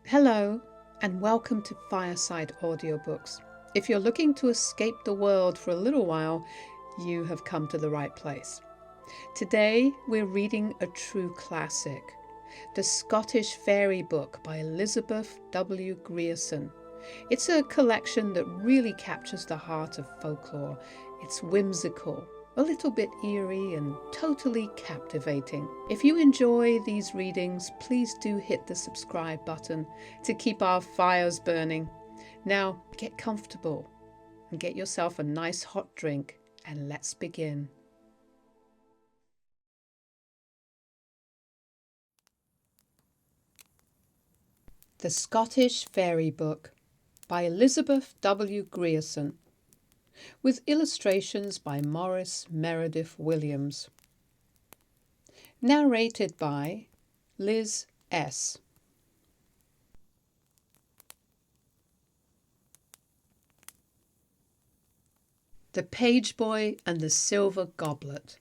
Hello and welcome to Fireside Audiobooks. If you're looking to escape the world for a little while, you have come to the right place. Today we're reading a true classic, The Scottish Fairy Book by Elizabeth W. Grierson. It's a collection that really captures the heart of folklore. It's whimsical, a little bit eerie and totally captivating. If you enjoy these readings, please do hit the subscribe button to keep our fires burning. Now get comfortable and get yourself a nice hot drink and let's begin. The Scottish Fairy Book by Elizabeth W. Grierson, with illustrations by Maurice Meredith Williams. Narrated by Liz S. The Page Boy and the Silver Goblet.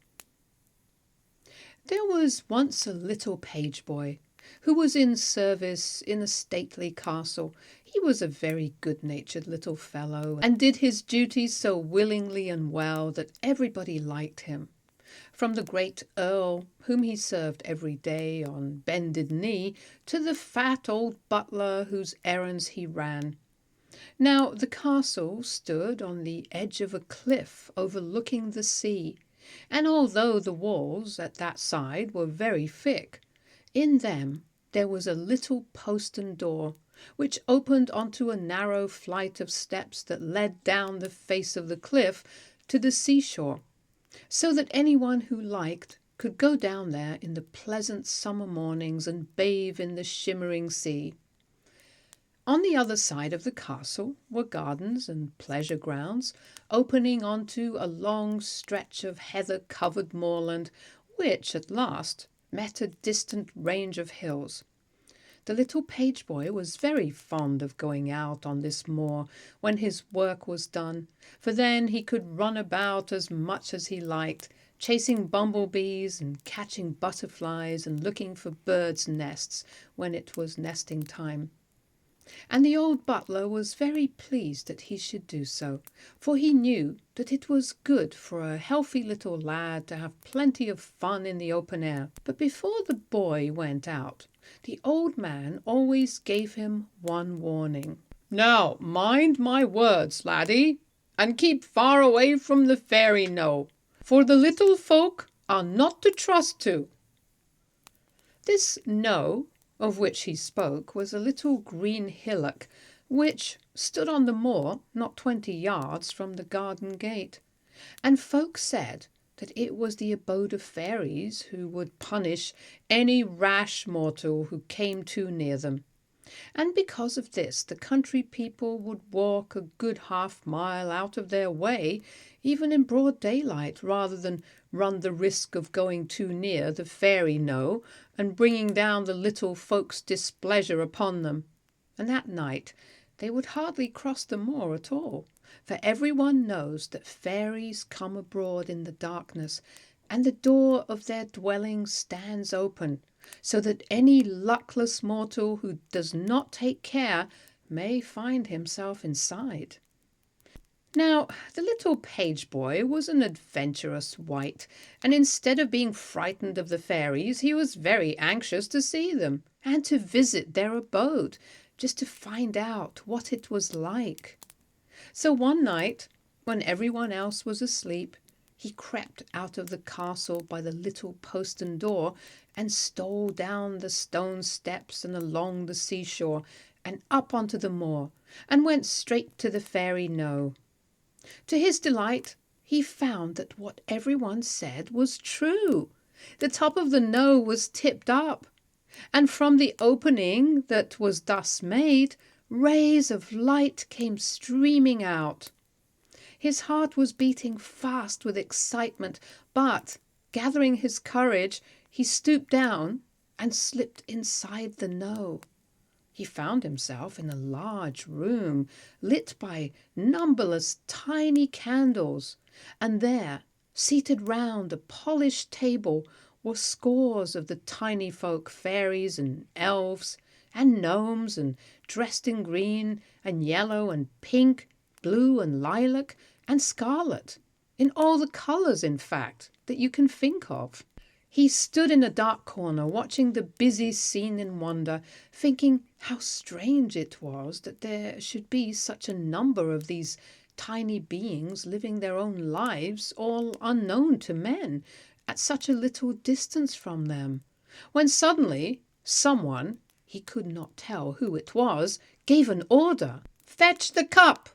There was once a little page boy who was in service in a stately castle. He was a very good-natured little fellow and did his duties so willingly and well that everybody liked him. From the great earl, whom he served every day on bended knee, to the fat old butler whose errands he ran. Now the castle stood on the edge of a cliff overlooking the sea, and although the walls at that side were very thick, in them there was a little postern door, which opened onto a narrow flight of steps that led down the face of the cliff to the seashore, so that anyone who liked could go down there in the pleasant summer mornings and bathe in the shimmering sea. On the other side of the castle were gardens and pleasure grounds, opening onto a long stretch of heather-covered moorland, which at last met a distant range of hills. The little page boy was very fond of going out on this moor when his work was done, for then he could run about as much as he liked, chasing bumblebees and catching butterflies and looking for birds' nests when it was nesting time. And the old butler was very pleased that he should do so, for he knew that it was good for a healthy little lad to have plenty of fun in the open air. But before the boy went out, the old man always gave him one warning. "Now mind my words, laddie, and keep far away from the fairy knowe, for the little folk are not to trust to." This knowe of which he spoke was a little green hillock which stood on the moor not 20 yards from the garden gate, and folk said that it was the abode of fairies who would punish any rash mortal who came too near them. And because of this the country people would walk a good half-mile out of their way, even in broad daylight, rather than run the risk of going too near the fairy knowe and bringing down the little folks' displeasure upon them. And that night they would hardly cross the moor at all, for everyone knows that fairies come abroad in the darkness, and the door of their dwelling stands open, so that any luckless mortal who does not take care may find himself inside. Now, the little page boy was an adventurous wight, and instead of being frightened of the fairies, he was very anxious to see them, and to visit their abode, just to find out what it was like. So one night, when everyone else was asleep, he crept out of the castle by the little postern door and stole down the stone steps and along the seashore and up onto the moor, and went straight to the fairy knowe. To his delight, he found that what everyone said was true. The top of the knowe was tipped up, and from the opening that was thus made, rays of light came streaming out. His heart was beating fast with excitement, but, gathering his courage, he stooped down and slipped inside the knowe. He found himself in a large room, lit by numberless tiny candles, and there, seated round a polished table, were scores of the tiny folk, fairies and elves, and gnomes, and dressed in green and yellow and pink, blue and lilac and scarlet, in all the colours, in fact, that you can think of. He stood in a dark corner, watching the busy scene in wonder, thinking how strange it was that there should be such a number of these tiny beings living their own lives, all unknown to men, at such a little distance from them, when suddenly someone, he could not tell who it was, gave an order. "Fetch the cup!"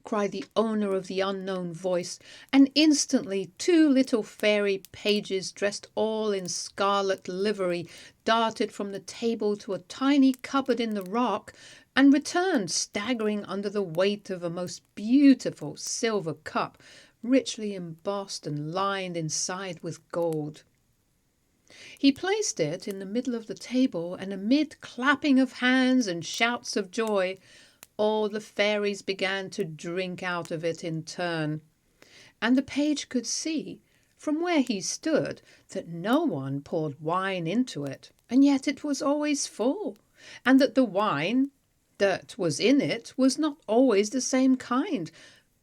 cried the owner of the unknown voice, and instantly 2 little fairy pages, dressed all in scarlet livery, darted from the table to a tiny cupboard in the rock, and returned staggering under the weight of a most beautiful silver cup, richly embossed and lined inside with gold. He placed it in the middle of the table, and amid clapping of hands and shouts of joy, all the fairies began to drink out of it in turn, and the page could see, from where he stood, that no one poured wine into it, and yet it was always full, and that the wine that was in it was not always the same kind,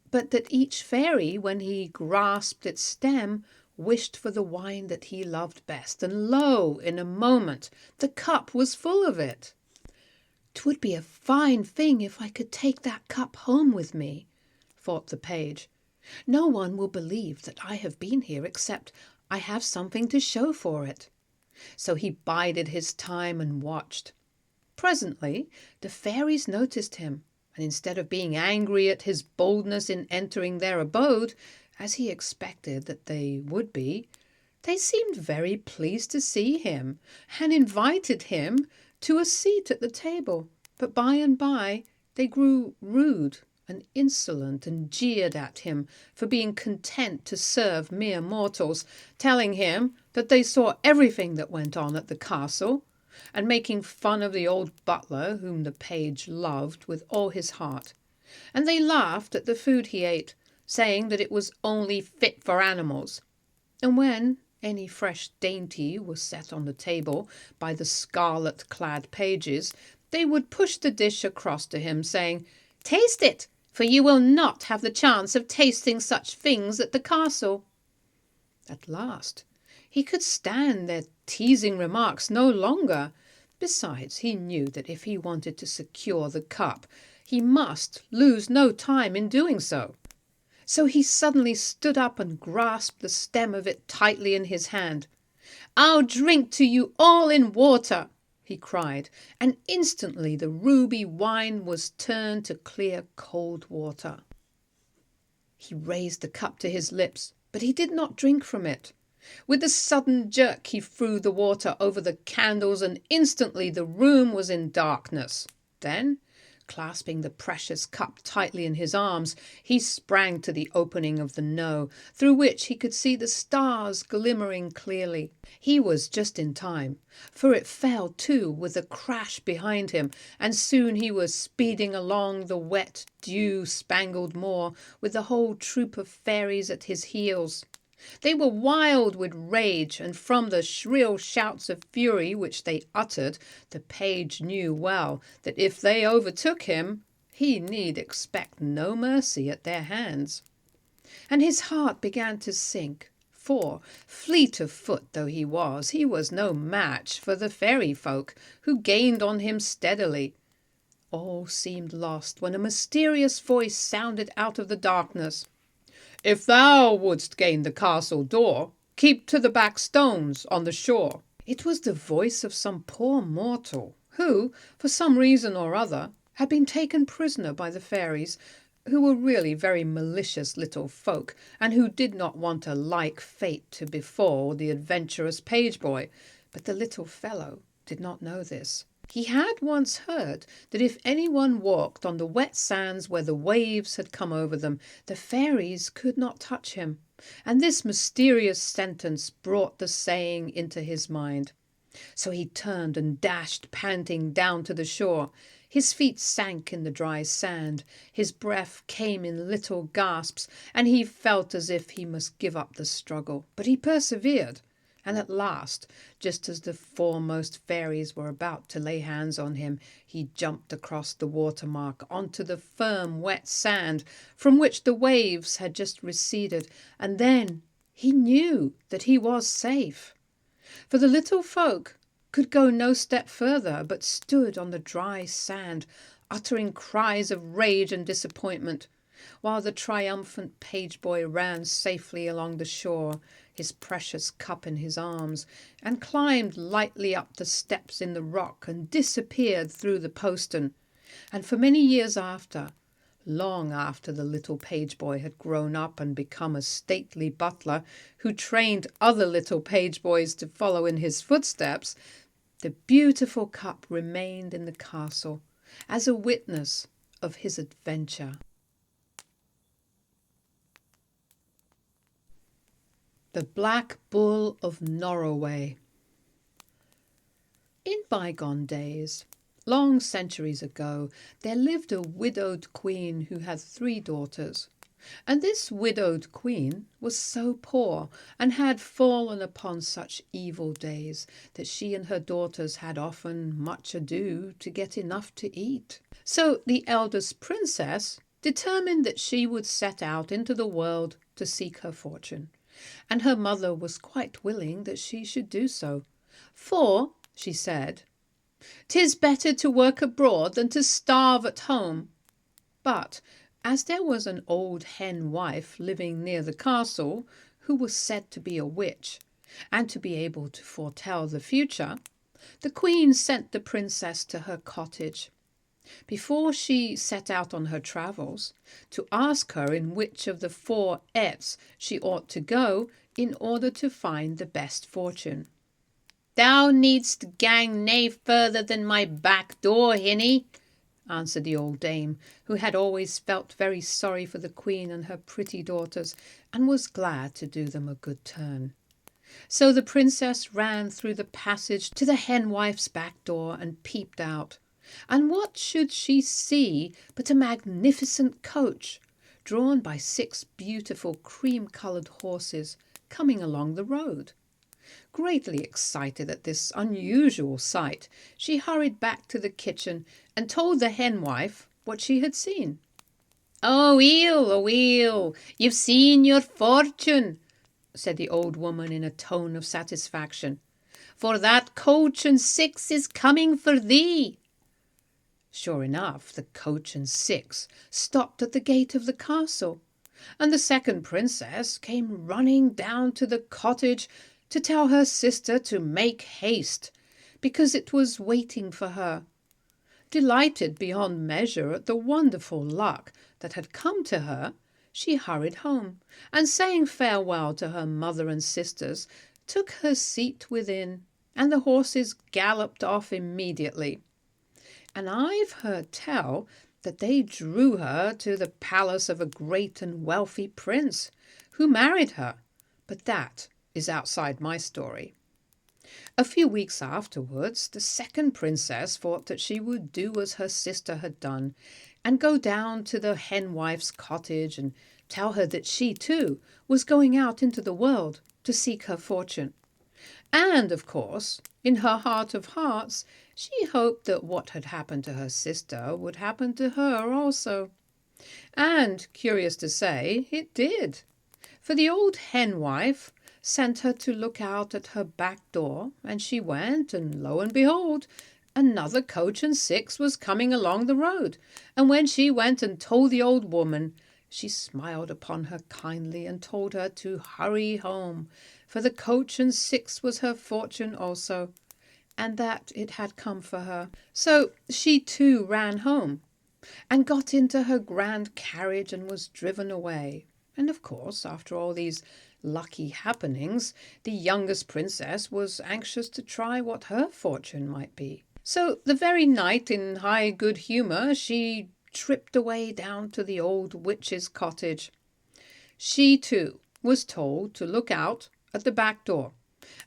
but that each fairy, when he grasped its stem, wished for the wine that he loved best, and lo, in a moment the cup was full of it. "'Twould be a fine thing if I could take that cup home with me," thought the page. "No one will believe that I have been here except I have something to show for it." So he bided his time and watched. Presently the fairies noticed him, and instead of being angry at his boldness in entering their abode, as he expected that they would be, they seemed very pleased to see him, and invited him to a seat at the table. But by and by they grew rude and insolent, and jeered at him for being content to serve mere mortals, telling him that they saw everything that went on at the castle, and making fun of the old butler, whom the page loved with all his heart. And they laughed at the food he ate, saying that it was only fit for animals. And when any fresh dainty was set on the table by the scarlet-clad pages, they would push the dish across to him, saying, "Taste it, for you will not have the chance of tasting such things at the castle." At last he could stand their teasing remarks no longer. Besides, he knew that if he wanted to secure the cup, he must lose no time in doing so. So he suddenly stood up and grasped the stem of it tightly in his hand. "I'll drink to you all in water," he cried, and instantly the ruby wine was turned to clear cold water. He raised the cup to his lips, but he did not drink from it. With a sudden jerk he threw the water over the candles, and instantly the room was in darkness. Then, clasping the precious cup tightly in his arms, he sprang to the opening of the knowe, through which he could see the stars glimmering clearly. He was just in time, for it fell to with a crash behind him, and soon he was speeding along the wet, dew-spangled moor, with the whole troop of fairies at his heels. They were wild with rage, and from the shrill shouts of fury which they uttered, the page knew well that if they overtook him, he need expect no mercy at their hands. And his heart began to sink, for, fleet of foot though he was no match for the fairy folk, who gained on him steadily. All seemed lost when a mysterious voice sounded out of the darkness. "If thou wouldst gain the castle door, keep to the back stones on the shore." It was the voice of some poor mortal, who, for some reason or other, had been taken prisoner by the fairies, who were really very malicious little folk, and who did not want a like fate to befall the adventurous page boy. But the little fellow did not know this. He had once heard that if anyone walked on the wet sands where the waves had come over them, the fairies could not touch him, and this mysterious sentence brought the saying into his mind. So he turned and dashed panting down to the shore. His feet sank in the dry sand, his breath came in little gasps, and he felt as if he must give up the struggle. But he persevered, And at last, just as the foremost fairies were about to lay hands on him, he jumped across the watermark onto the firm, wet sand from which the waves had just receded, and then he knew that he was safe. For the little folk could go no step further, but stood on the dry sand, uttering cries of rage and disappointment, while the triumphant page boy ran safely along the shore, his precious cup in his arms, and climbed lightly up the steps in the rock and disappeared through the postern. And for many years after, long after the little page boy had grown up and become a stately butler who trained other little page boys to follow in his footsteps, the beautiful cup remained in the castle as a witness of his adventure. The Black Bull of Norroway. In bygone days, long centuries ago, there lived a widowed queen who had 3 daughters. And this widowed queen was so poor and had fallen upon such evil days that she and her daughters had often much ado to get enough to eat. So the eldest princess determined that she would set out into the world to seek her fortune. And her mother was quite willing that she should do so. For, she said, "'tis better to work abroad than to starve at home." But as there was an old hen wife living near the castle, who was said to be a witch, and to be able to foretell the future, the queen sent the princess to her cottage, before she set out on her travels, to ask her in which of the 4 ettes she ought to go in order to find the best fortune. "Thou needst gang nae further than my back door, hinny," answered the old dame, who had always felt very sorry for the queen and her pretty daughters, and was glad to do them a good turn. So the princess ran through the passage to the hen wife's back door and peeped out. And what should she see but a magnificent coach, drawn by 6 beautiful cream-coloured horses, coming along the road. Greatly excited at this unusual sight, she hurried back to the kitchen and told the hen wife what she had seen. "Oh, you've seen your fortune," said the old woman in a tone of satisfaction, "for that coach and 6 is coming for thee." Sure enough, the coach and 6 stopped at the gate of the castle, and the second princess came running down to the cottage to tell her sister to make haste, because it was waiting for her. Delighted beyond measure at the wonderful luck that had come to her, she hurried home, and saying farewell to her mother and sisters, took her seat within, and the horses galloped off immediately. And I've heard tell that they drew her to the palace of a great and wealthy prince, who married her, but that is outside my story. A few weeks afterwards, the second princess thought that she would do as her sister had done, and go down to the hen wife's cottage and tell her that she too was going out into the world to seek her fortune. And, of course, in her heart of hearts, she hoped that what had happened to her sister would happen to her also. And, curious to say, it did. For the old hen wife sent her to look out at her back door, and she went, and lo and behold, another coach and 6 was coming along the road. And when she went and told the old woman, she smiled upon her kindly and told her to hurry home, for the coach and 6 was her fortune also, and that it had come for her. So she too ran home, and got into her grand carriage and was driven away. And of course, after all these lucky happenings, the youngest princess was anxious to try what her fortune might be. So the very night, in high good humour, she tripped away down to the old witch's cottage. She too was told to look out at the back door,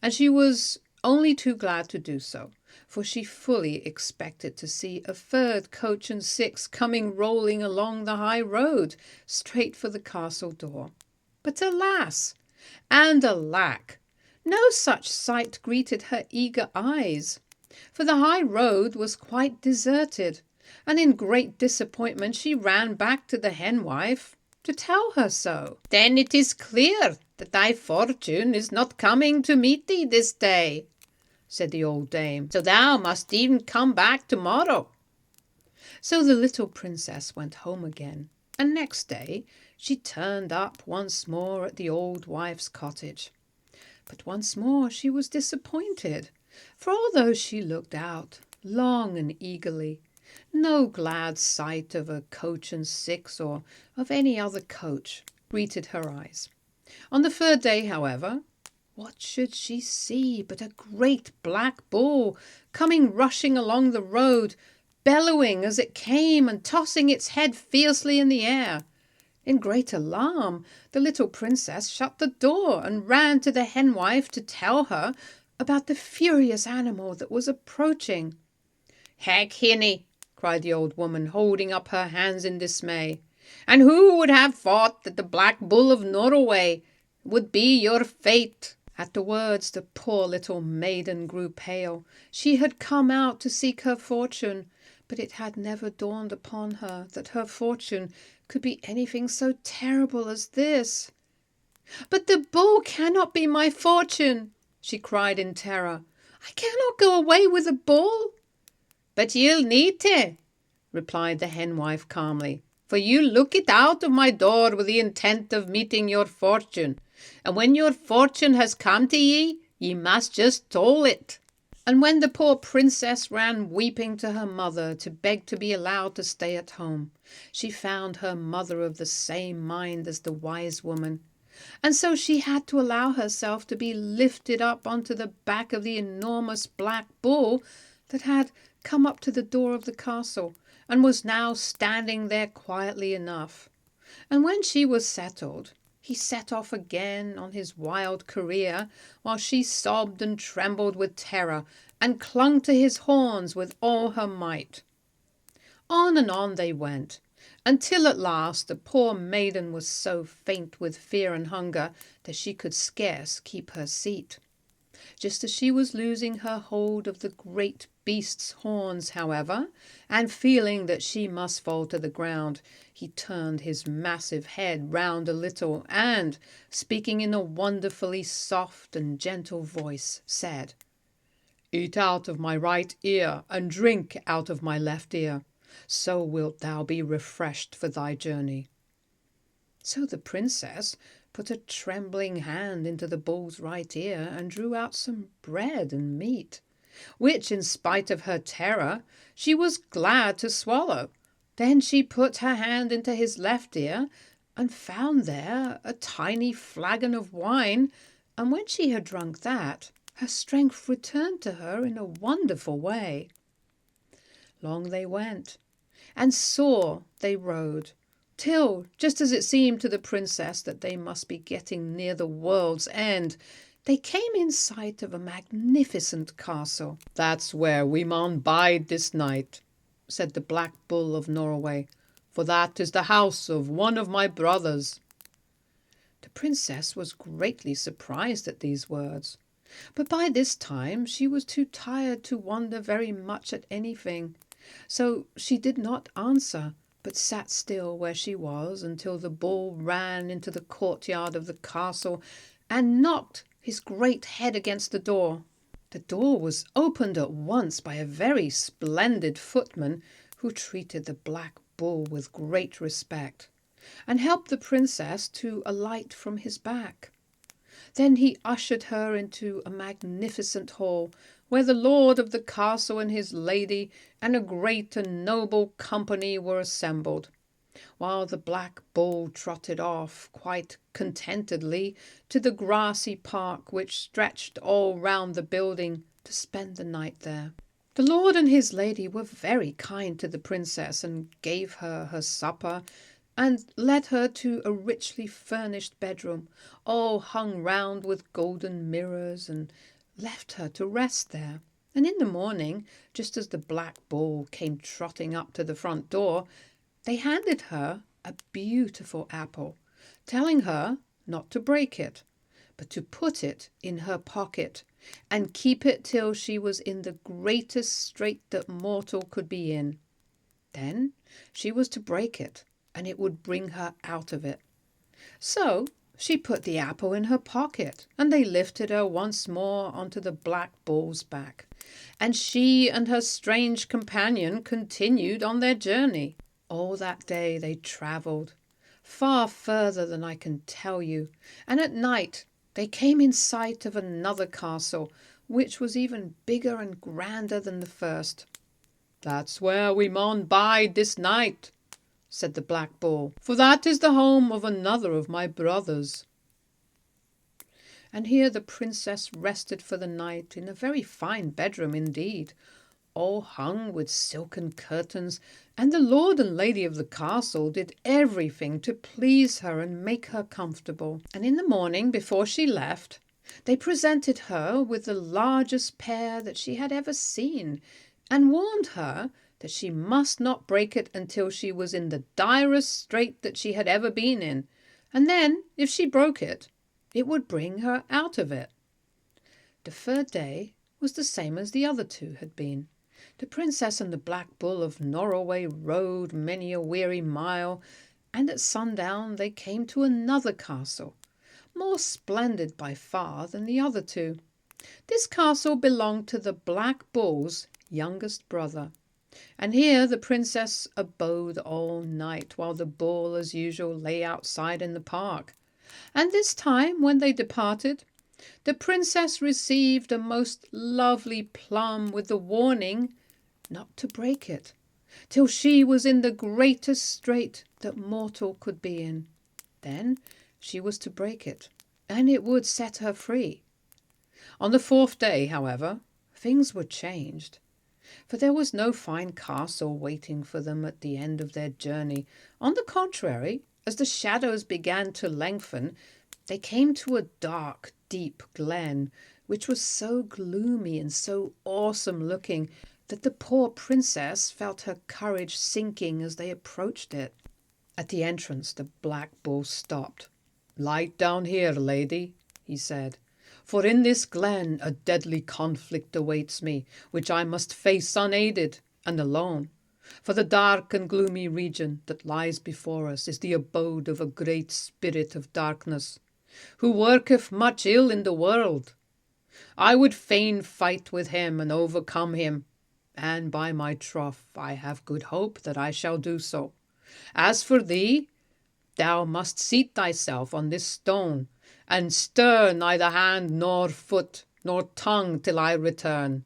and she was only too glad to do so, for she fully expected to see a 3rd coach and 6 coming rolling along the high road, straight for the castle door. But alas and alack! No such sight greeted her eager eyes, for the high road was quite deserted, and in great disappointment she ran back to the henwife to tell her so. "Then it is clear that thy fortune is not coming to meet thee this day," said the old dame, "so thou must even come back tomorrow." So the little princess went home again, and next day she turned up once more at the old wife's cottage. But once more she was disappointed, for although she looked out long and eagerly, no glad sight of a coach and six or of any other coach greeted her eyes. On the third day, however, what should she see but a great black bull coming rushing along the road, bellowing as it came and tossing its head fiercely in the air. In great alarm, the little princess shut the door and ran to the henwife to tell her about the furious animal that was approaching. "Heck, hinny!" cried the old woman, holding up her hands in dismay. "And who would have thought that the Black Bull of Norroway would be your fate?" At the words, the poor little maiden grew pale. She had come out to seek her fortune, but it had never dawned upon her that her fortune could be anything so terrible as this. "But the bull cannot be my fortune," she cried in terror. "I cannot go away with a bull." "But you'll need to," replied the henwife calmly, "for you looked out of my door with the intent of meeting your fortune, and when your fortune has come to ye, ye must just toll it." And when the poor princess ran weeping to her mother to beg to be allowed to stay at home, she found her mother of the same mind as the wise woman, and so she had to allow herself to be lifted up onto the back of the enormous black bull that had come up to the door of the castle and was now standing there quietly enough. And when she was settled, he set off again on his wild career, while she sobbed and trembled with terror and clung to his horns with all her might. On and on they went, until at last the poor maiden was so faint with fear and hunger that she could scarce keep her seat. Just as she was losing her hold of the great beast's horns, however, and feeling that she must fall to the ground, he turned his massive head round a little and, speaking in a wonderfully soft and gentle voice, said, "Eat out of my right ear and drink out of my left ear. So wilt thou be refreshed for thy journey." So the princess put a trembling hand into the bull's right ear and drew out some bread and meat, which, in spite of her terror, she was glad to swallow. Then she put her hand into his left ear and found there a tiny flagon of wine, and when she had drunk that, her strength returned to her in a wonderful way. Long they went, and sore they rode, till, just as it seemed to the princess that they must be getting near the world's end, they came in sight of a magnificent castle. "That's where we maun bide this night," said the Black Bull of Norroway, "for that is the house of one of my brothers." The princess was greatly surprised at these words, but by this time she was too tired to wonder very much at anything, so she did not answer, but sat still where she was until the bull ran into the courtyard of the castle and knocked his great head against the door. The door was opened at once by a very splendid footman who treated the black bull with great respect and helped the princess to alight from his back. Then he ushered her into a magnificent hall, where the lord of the castle and his lady and a great and noble company were assembled, while the black bull trotted off quite contentedly to the grassy park which stretched all round the building, to spend the night there. The lord and his lady were very kind to the princess and gave her her supper and led her to a richly furnished bedroom, all hung round with golden mirrors, and left her to rest there. And in the morning, just as the black bull came trotting up to the front door, they handed her a beautiful apple, telling her not to break it, but to put it in her pocket and keep it till she was in the greatest strait that mortal could be in. Then she was to break it, and it would bring her out of it. So she put the apple in her pocket, and they lifted her once more onto the black bull's back, and she and her strange companion continued on their journey. All that day they travelled, far further than I can tell you, and at night they came in sight of another castle, which was even bigger and grander than the first. "That's where we maun bide this night," said the black bull, "for that is the home of another of my brothers." And here the princess rested for the night in a very fine bedroom indeed, all hung with silken curtains, and the lord and lady of the castle did everything to please her and make her comfortable. And in the morning, before she left, they presented her with the largest pear that she had ever seen, and warned her that she must not break it until she was in the direst strait that she had ever been in, and then, if she broke it, it would bring her out of it. The third day was the same as the other two had been. The princess and the black bull of Norroway rode many a weary mile, and at sundown they came to another castle, more splendid by far than the other two. This castle belonged to the black bull's youngest brother, and here the princess abode all night, while the bull as usual lay outside in the park. And this time, when they departed, the princess received a most lovely plum with the warning not to break it till she was in the greatest strait that mortal could be in. Then she was to break it, and it would set her free. On the fourth day, however, things were changed, for there was no fine castle waiting for them at the end of their journey. On the contrary, as the shadows began to lengthen, they came to a dark, deep glen, which was so gloomy and so awesome looking that the poor princess felt her courage sinking as they approached it. At the entrance, the black bull stopped. "Light down here, lady," he said, "for in this glen a deadly conflict awaits me, which I must face unaided and alone. For the dark and gloomy region that lies before us is the abode of a great spirit of darkness, who worketh much ill in the world. I would fain fight with him and overcome him, and by my troth I have good hope that I shall do so. As for thee, thou must seat thyself on this stone, and stir neither hand nor foot nor tongue till I return.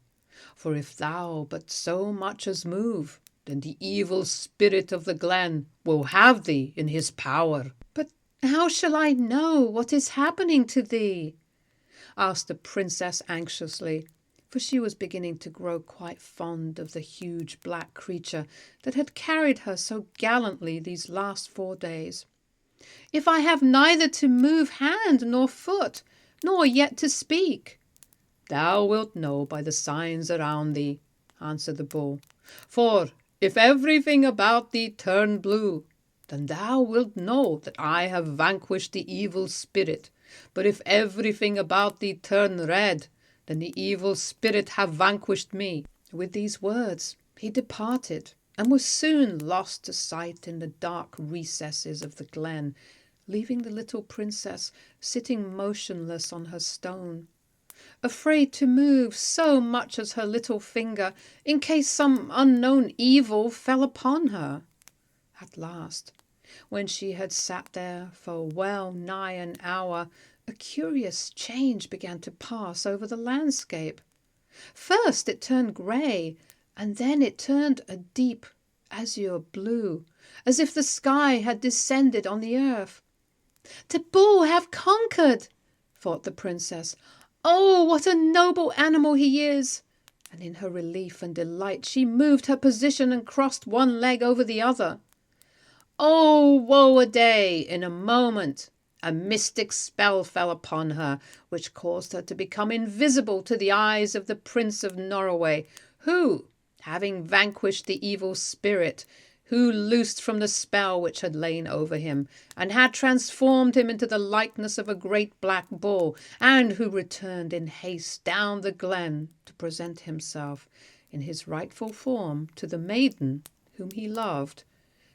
For if thou but so much as move, then the evil spirit of the glen will have thee in his power." "But how shall I know what is happening to thee?" asked the princess anxiously, for she was beginning to grow quite fond of the huge black creature that had carried her so gallantly these last 4 days. "If I have neither to move hand nor foot, nor yet to speak?" "Thou wilt know by the signs around thee," answered the bull. "For if everything about thee turn blue, then thou wilt know that I have vanquished the evil spirit. But if everything about thee turn red, then the evil spirit have vanquished me." With these words he departed, and was soon lost to sight in the dark recesses of the glen, leaving the little princess sitting motionless on her stone, afraid to move so much as her little finger, in case some unknown evil fell upon her. At last, when she had sat there for well nigh an hour, a curious change began to pass over the landscape. First it turned grey, and then it turned a deep azure blue, as if the sky had descended on the earth. "The bull have conquered," thought the princess. "Oh, what a noble animal he is!" And in her relief and delight she moved her position and crossed one leg over the other. Oh, woe a day! In a moment a mystic spell fell upon her, which caused her to become invisible to the eyes of the Prince of Norroway, who, having vanquished the evil spirit, who loosed from the spell which had lain over him, and had transformed him into the likeness of a great black bull, and who returned in haste down the glen to present himself in his rightful form to the maiden whom he loved,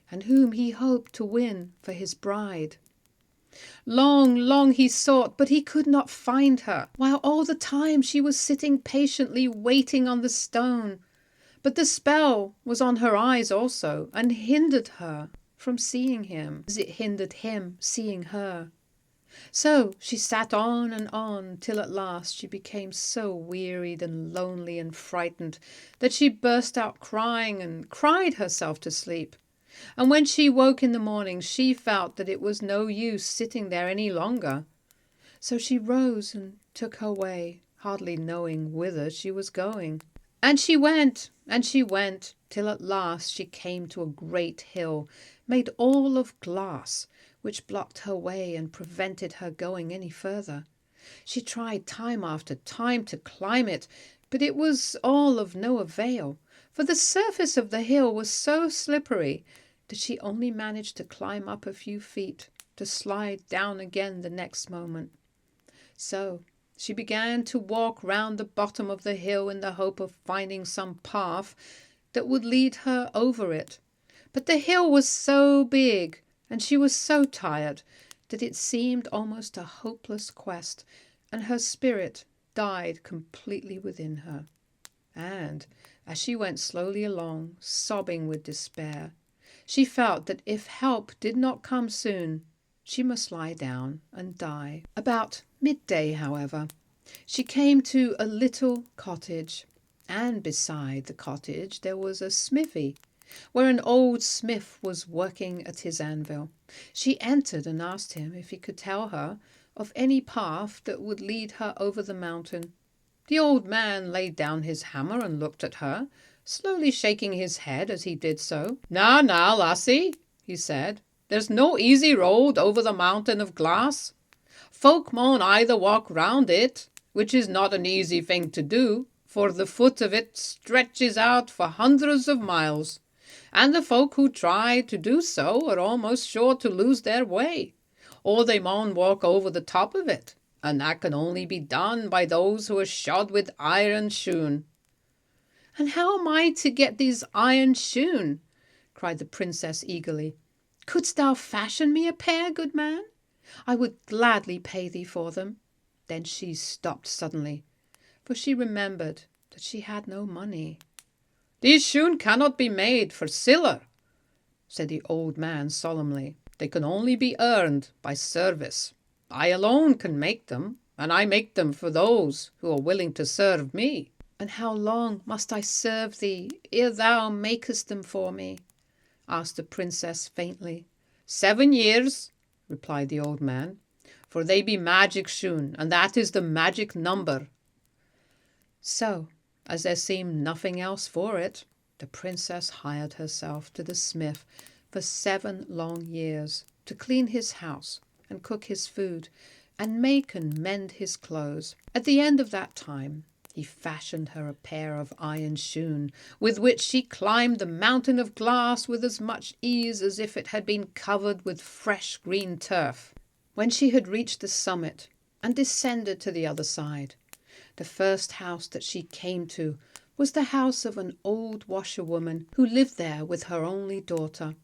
and whom he hoped to win for his bride. Long, long he sought, but he could not find her, while all the time she was sitting patiently waiting on the stone. But the spell was on her eyes also, and hindered her from seeing him, as it hindered him seeing her. So she sat on, till at last she became so wearied and lonely and frightened that she burst out crying and cried herself to sleep. And when she woke in the morning, she felt that it was no use sitting there any longer. So she rose and took her way, hardly knowing whither she was going. And she went, till at last she came to a great hill, made all of glass, which blocked her way and prevented her going any further. She tried time after time to climb it, but it was all of no avail, for the surface of the hill was so slippery that she only managed to climb up a few feet, to slide down again the next moment. So she began to walk round the bottom of the hill in the hope of finding some path that would lead her over it. But the hill was so big, and she was so tired, that it seemed almost a hopeless quest, and her spirit died completely within her. And as she went slowly along, sobbing with despair, she felt that if help did not come soon, she must lie down and die. About midday, however, she came to a little cottage, and beside the cottage there was a smithy, where an old smith was working at his anvil. She entered and asked him if he could tell her of any path that would lead her over the mountain. The old man laid down his hammer and looked at her, slowly shaking his head as he did so. Now, lassie," he said, "there's no easy road over the mountain of glass. Folk maun either walk round it, which is not an easy thing to do, for the foot of it stretches out for hundreds of miles, and the folk who try to do so are almost sure to lose their way, or they maun walk over the top of it, and that can only be done by those who are shod with iron shoon." "And how am I to get these iron shoon?" cried the princess eagerly. "Couldst thou fashion me a pair, good man? I would gladly pay thee for them." Then she stopped suddenly, for she remembered that she had no money. "These shoon cannot be made for siller," said the old man solemnly. "They can only be earned by service. I alone can make them, and I make them for those who are willing to serve me." "And how long must I serve thee ere thou makest them for me?" asked the princess faintly. 7 years, replied the old man, "for they be magic shoon, and that is the magic number." So, as there seemed nothing else for it, the princess hired herself to the smith for 7 long years, to clean his house and cook his food and make and mend his clothes. At the end of that time, he fashioned her a pair of iron shoon, with which she climbed the mountain of glass with as much ease as if it had been covered with fresh green turf. When she had reached the summit and descended to the other side, the first house that she came to was the house of an old washerwoman who lived there with her only daughter.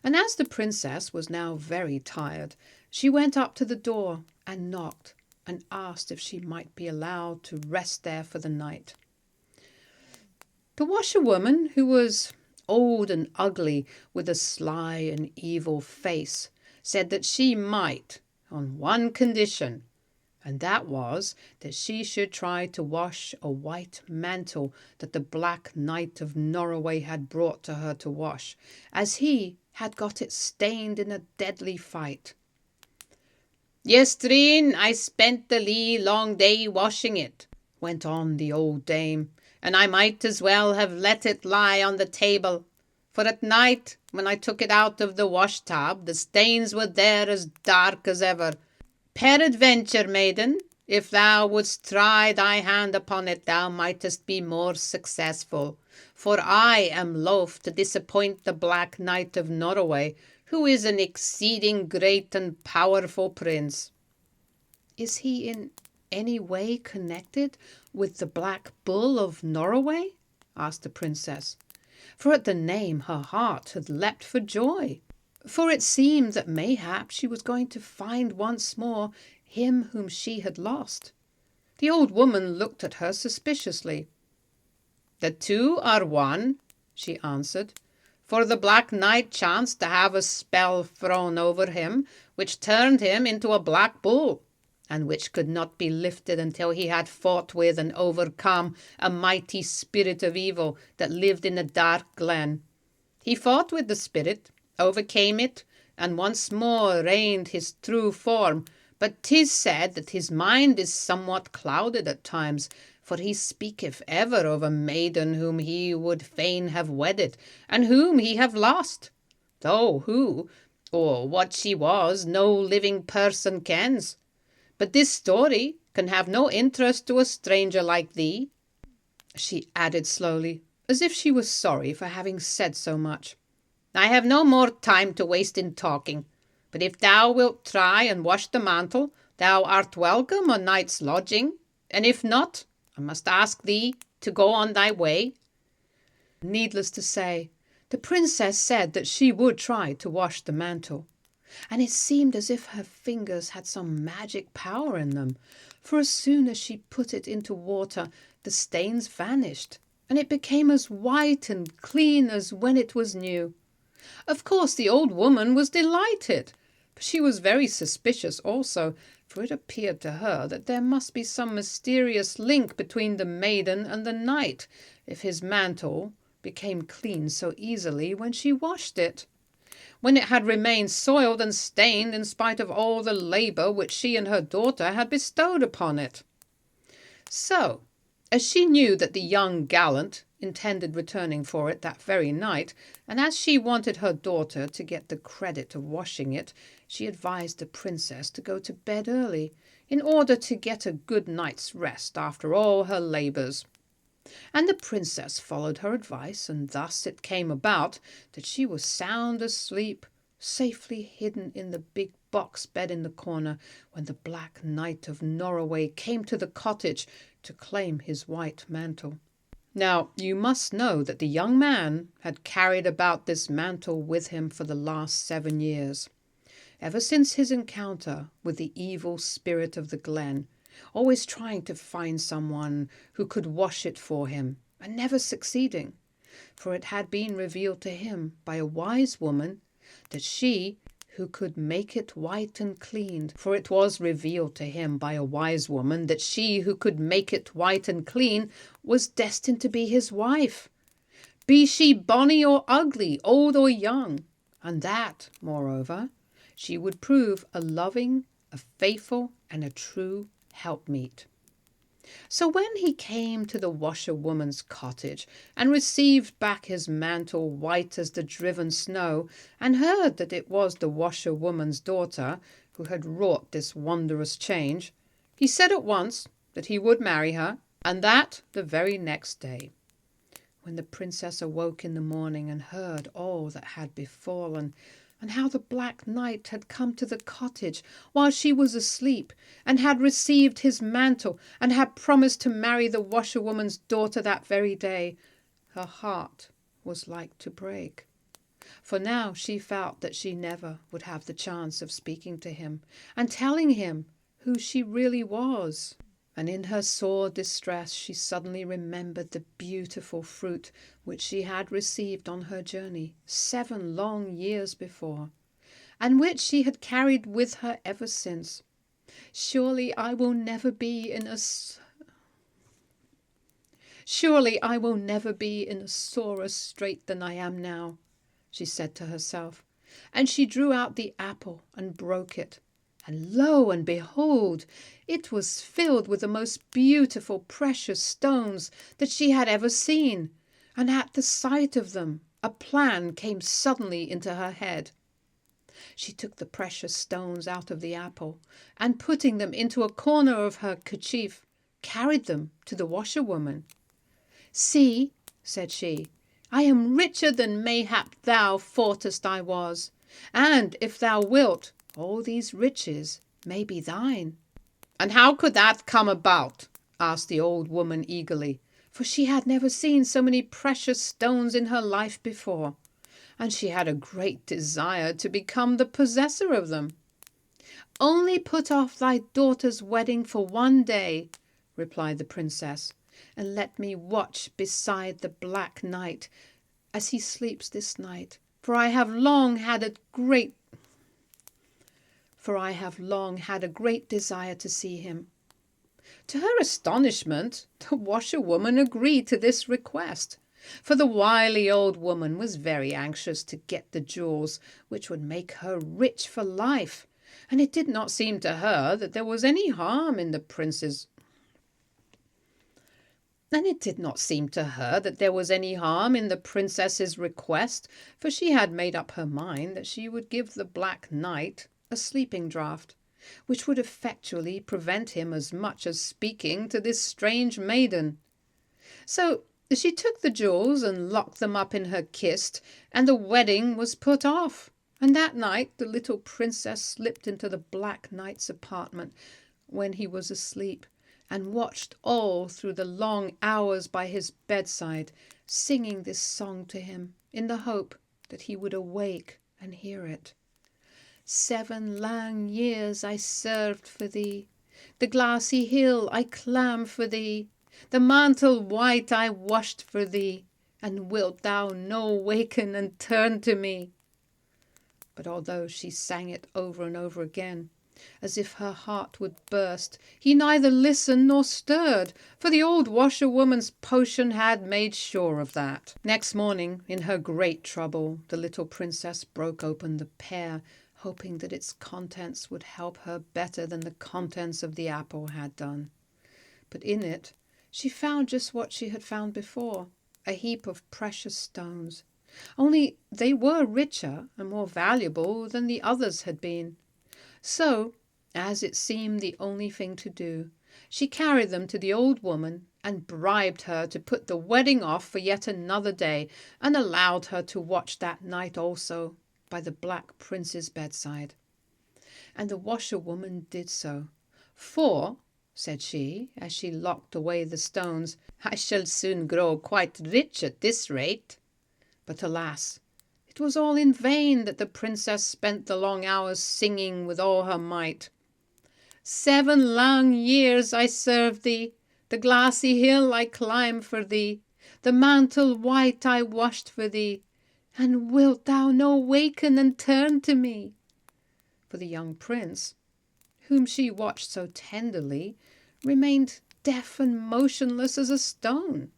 And as the princess was now very tired, she went up to the door and knocked, and asked if she might be allowed to rest there for the night. The washerwoman, who was old and ugly, with a sly and evil face, said that she might, on one condition, and that was that she should try to wash a white mantle that the Black Knight of Norroway had brought to her to wash, as he had got it stained in a deadly fight. "Yestreen I spent the long day washing it," went on the old dame, "and I might as well have let it lie on the table, for at night, when I took it out of the wash tub, the stains were there as dark as ever. Peradventure, maiden, if thou wouldst try thy hand upon it, thou mightest be more successful, For I am loath to disappoint the Black Knight of Norroway, who is an exceeding great and powerful prince." "Is he in any way connected with the Black Bull of Norroway?" asked the princess, for at the name her heart had leapt for joy, for it seemed that mayhap she was going to find once more him whom she had lost. The old woman looked at her suspiciously. "The two are one," she answered, "for the Black Knight chanced to have a spell thrown over him, which turned him into a black bull, and which could not be lifted until he had fought with and overcome a mighty spirit of evil that lived in a dark glen. He fought with the spirit, overcame it, and once more reigned his true form, but 'tis said that his mind is somewhat clouded at times, for he speaketh ever of a maiden whom he would fain have wedded, and whom he have lost, though who or what she was no living person kens. But this story can have no interest to a stranger like thee," she added slowly, as if she was sorry for having said so much. "I have no more time to waste in talking, but if thou wilt try and wash the mantle, thou art welcome a night's lodging, and if not, I must ask thee to go on thy way." Needless to say, the princess said that she would try to wash the mantle, and it seemed as if her fingers had some magic power in them, for as soon as she put it into water, the stains vanished, and it became as white and clean as when it was new. Of course the old woman was delighted, but she was very suspicious also, for it appeared to her that there must be some mysterious link between the maiden and the knight, if his mantle became clean so easily when she washed it, when it had remained soiled and stained in spite of all the labour which she and her daughter had bestowed upon it. So, as she knew that the young gallant intended returning for it that very night, and as she wanted her daughter to get the credit of washing it, she advised the princess to go to bed early, in order to get a good night's rest after all her labours. And the princess followed her advice, and thus it came about that she was sound asleep, safely hidden in the big box bed in the corner, when the Black Knight of Norroway came to the cottage to claim his white mantle. Now, you must know that the young man had carried about this mantle with him for the last 7 years, ever since his encounter with the evil spirit of the glen, always trying to find someone who could wash it for him, and never succeeding, for it had been revealed to him by a wise woman that she who could make it white and clean, for it was revealed to him by a wise woman that she who could make it white and clean was destined to be his wife, be she bonny or ugly, old or young, and that, moreover, she would prove a loving, a faithful, and a true helpmeet. So when he came to the washerwoman's cottage, and received back his mantle white as the driven snow, and heard that it was the washerwoman's daughter who had wrought this wondrous change, he said at once that he would marry her, and that the very next day. When the princess awoke in the morning and heard all that had befallen, and how the Black Knight had come to the cottage while she was asleep, and had received his mantle, and had promised to marry the washerwoman's daughter that very day, her heart was like to break. For now she felt that she never would have the chance of speaking to him, and telling him who she really was. And in her sore distress she suddenly remembered the beautiful fruit which she had received on her journey 7 long years before, and which she had carried with her ever since. Surely I will never be in a sorer strait than I am now, she said to herself, and she drew out the apple and broke it. And lo and behold, it was filled with the most beautiful precious stones that she had ever seen, and at the sight of them a plan came suddenly into her head. She took the precious stones out of the apple, and putting them into a corner of her kerchief, carried them to the washerwoman. "See," said she. "I am richer than mayhap thou thoughtest I was, and if thou wilt, all these riches may be thine." "And how could that come about?" asked the old woman eagerly, for she had never seen so many precious stones in her life before, and she had a great desire to become the possessor of them. "Only put off thy daughter's wedding for one day," replied the princess, "and let me watch beside the Black Knight as he sleeps this night, for I have long had a great desire to see him." To her astonishment, the washerwoman agreed to this request, for the wily old woman was very anxious to get the jewels which would make her rich for life, and it did not seem to her that there was any harm in the princess's request, for she had made up her mind that she would give the Black Knight a sleeping draught, which would effectually prevent him as much as speaking to this strange maiden. So she took the jewels and locked them up in her kist, and the wedding was put off. And that night the little princess slipped into the Black Knight's apartment when he was asleep, and watched all through the long hours by his bedside, singing this song to him in the hope that he would awake and hear it. "7 lang years I served for thee, the glassy hill I clamb for thee, the mantle white I washed for thee, and wilt thou no waken and turn to me?" But although she sang it over and over again, as if her heart would burst, he neither listened nor stirred, for the old washerwoman's potion had made sure of that. Next morning, in her great trouble, the little princess broke open the pear, hoping that its contents would help her better than the contents of the apple had done. But in it she found just what she had found before, a heap of precious stones. Only they were richer and more valuable than the others had been. So, as it seemed the only thing to do, she carried them to the old woman and bribed her to put the wedding off for yet another day, and allowed her to watch that night also by the Black Prince's bedside. And the washerwoman did so. "For," said she, as she locked away the stones, "I shall soon grow quite rich at this rate." But alas, it was all in vain that the princess spent the long hours singing with all her might. "7 lang years I served thee, the glassy hill I climbed for thee, the mantle white I washed for thee, and wilt thou no waken and turn to me?" For the young prince, whom she watched so tenderly, remained deaf and motionless as a stone.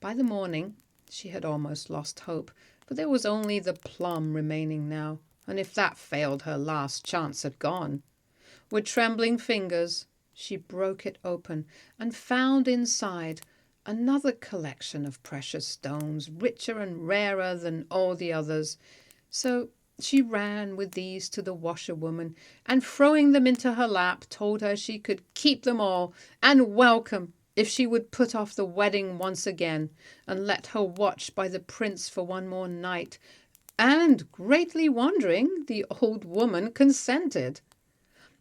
By the morning she had almost lost hope, for there was only the plum remaining now, and if that failed her last chance had gone. With trembling fingers she broke it open, and found inside another collection of precious stones, richer and rarer than all the others. So she ran with these to the washerwoman, and throwing them into her lap, told her she could keep them all, and welcome, if she would put off the wedding once again, and let her watch by the prince for one more night. And, greatly wondering, the old woman consented.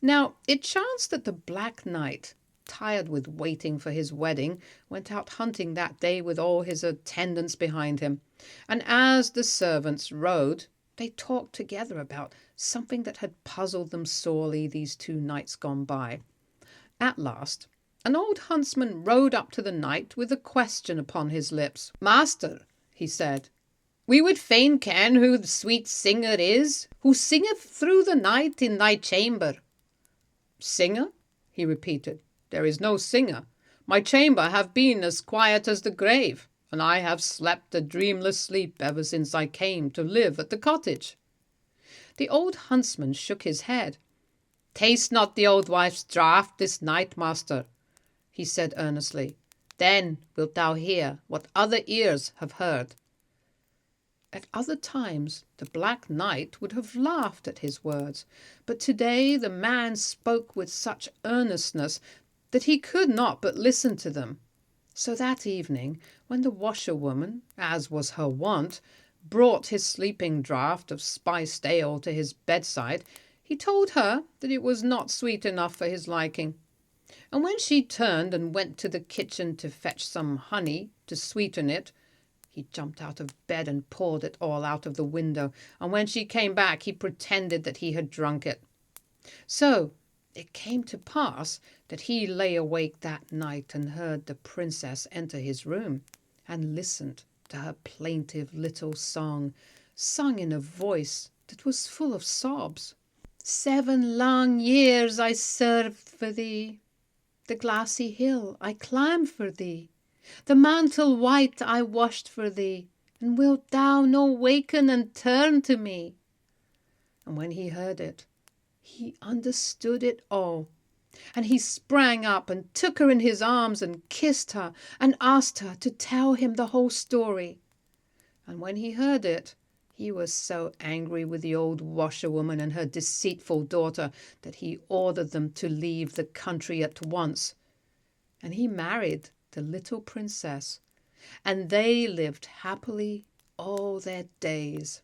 Now it chanced that the Black Knight, tired with waiting for his wedding, went out hunting that day with all his attendants behind him, and as the servants rode, they talked together about something that had puzzled them sorely these 2 nights gone by. At last an old huntsman rode up to the knight with a question upon his lips. "Master," he said, "we would fain ken who the sweet singer is, who singeth through the night in thy chamber." "Singer?" he repeated. "There is no singer. My chamber have been as quiet as the grave, and I have slept a dreamless sleep ever since I came to live at the cottage." The old huntsman shook his head. "Taste not the old wife's draught this night, master," he said earnestly. "Then wilt thou hear what other ears have heard." At other times the Black Knight would have laughed at his words, but today the man spoke with such earnestness that he could not but listen to them. So that evening, when the washerwoman, as was her wont, brought his sleeping draught of spiced ale to his bedside, he told her that it was not sweet enough for his liking. And when she turned and went to the kitchen to fetch some honey to sweeten it, he jumped out of bed and poured it all out of the window, and when she came back he pretended that he had drunk it. So it came to pass that he lay awake that night and heard the princess enter his room, and listened to her plaintive little song, sung in a voice that was full of sobs. 7 long years I served for thee, the glassy hill I climbed for thee, the mantle white I washed for thee, and wilt thou no waken and turn to me? And when he heard it, he understood it all, and he sprang up and took her in his arms and kissed her and asked her to tell him the whole story. And when he heard it, he was so angry with the old washerwoman and her deceitful daughter that he ordered them to leave the country at once. And he married the little princess, and they lived happily all their days.